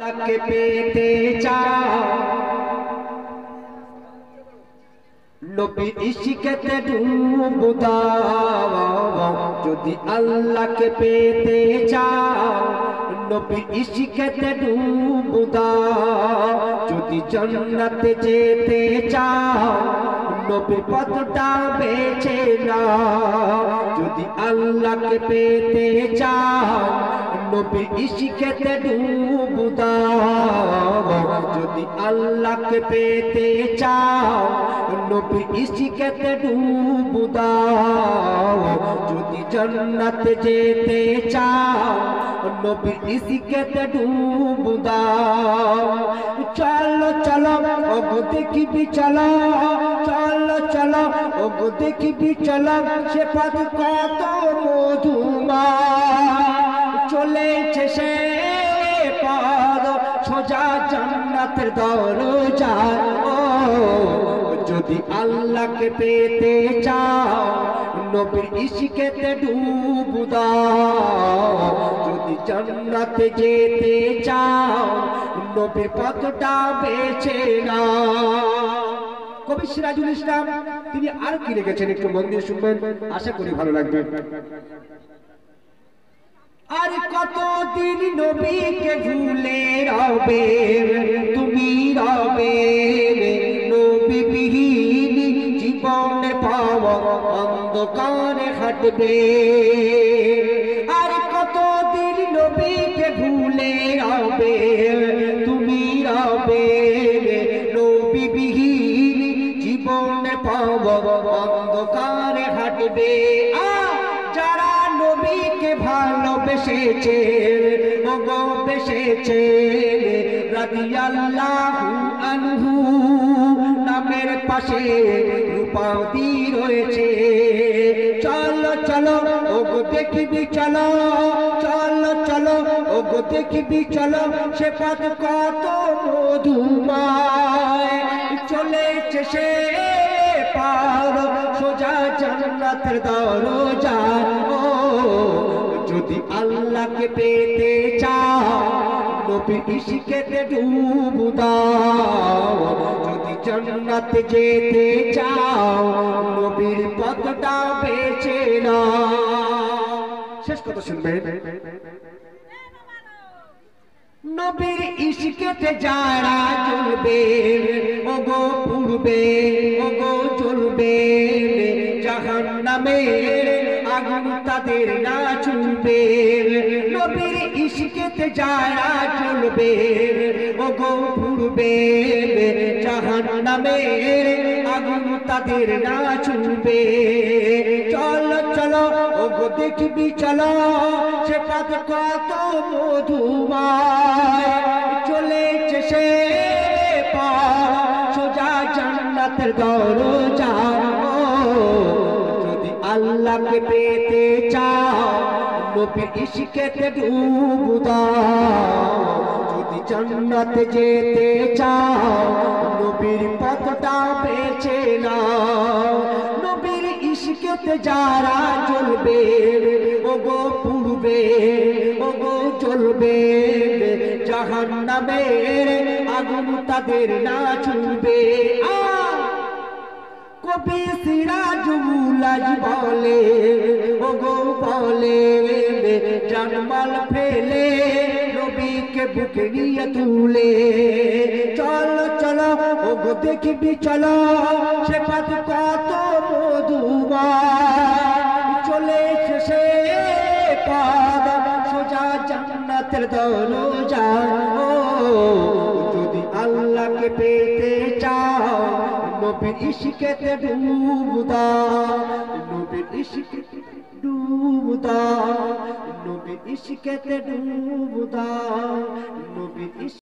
আল্লাহকে পেতে চাও, নবী ইশিকেতে ডুব দাও। যদি আল্লাহকে পেতে চাও, নবী ইশিকেতে ডুব দাও। যদি জান্নাতে যেতে চাও, নবীর পথটা বেছে নাও। যদি আল্লাহকে পেতে চাও, নবী ইশিকেতে ডুব দাও। যদি আল্লাহকে পেতে চাও, নবী ইশিকেতে ডুব দাও। যদি জান্নাতে যেতে চাও, নবী ইশিকেতে ডুব দাও। চলো চলো ওগো দেখিবি চলো, চলো চলো ওগো দেখিবি চলো, সে পথ কত মধুময়। চলেছে সে পথ সোজা জান্নাতের দরজায়। যদি আল্লাহকে পেতে চাও, নবীর ইশিকেতে ডুব দাও। যদি জান্নাতে যেতে চাও, নবীর পথটা বেছে নাও। কবি সিরাজুল ইসলাম তিনি আর কি লিখেছেন একটু মন দিয়ে শুনবেন, আশা করি ভালো লাগবে। আর কতদিন নবীকে ভুলে রবে তুমি, রবে নবী বিহীন জীবনে পাওয়া অন্ধকারে হাঁটবে। আর কতদিন নবীকে ভুলে রবে তুমি, রবে নবী বিহীন জীবনে পাওয়া অন্ধকারে হাঁটবে। যারা নবীকে ভালোবেসেছে ওগো বেসেছে, রাদিয়াল্লাহু আনহু নামের পাশে রূপাদি রয়েছে। চলো চলো ওগো দেখিবি চলো, চলো চলো ওগো দেখিবি চলো, সে পথ কত মধুময়। চলেছে সে পার সোজা জান্নাতের দরজায়। যদি আল্লাহকে পেতে চাও, নবীর ইশিকেতে ডুব দাও। যদি জান্নাতে যেতে চাও, নবীর পথটা বেছে নাও। শেষ কথা শুনবেন। নবীর ইশিকেতে যারা চলবে ওগো পুড়বে, ওগো জ্বলবে জাহান্নামের আগুন তাদের না ছুঁবে। নবীর ইশিকেতে যারা চলবে ওগো পুড়বে জাহান্নামের আগুন তাদের না ছুঁবে। চলো চলো ওগো দেখিবি চলো, সে পথ কত মধুময়। চলেছে সে পথ সোজা জান্নাতের দরজায়। যদি আল্লাহকে পেতে চাও, নবীর ইশিকেতে ডুব দাও। যদি জান্নাতে যেতে চাও, নবীর পথটা বেছে নাও। নবীর ইশিকেতে যারা চলবে ওগো পুড়বে, ওগো জ্বলবে জাহান্নামের আগুন তাদের না ছুঁবে। কবি সিরাজুল আজ বলে ওগো বলে, জানমাল ফেলে নবীকে বুকে নিয়ে তুলে। চলো চলো ওগো দেখিবি চলো, সে পথ কত মধুময়। চলেছে সে পথ সোজা জান্নাতের দরজায়। যদি আল্লাহকে পেতে চাও, নবীর ইশিকেতে ডুব দাও। নবীর ইশিকেতে ডুব দাও, নবীর ইশিকেতে ডুব দাও, নবীর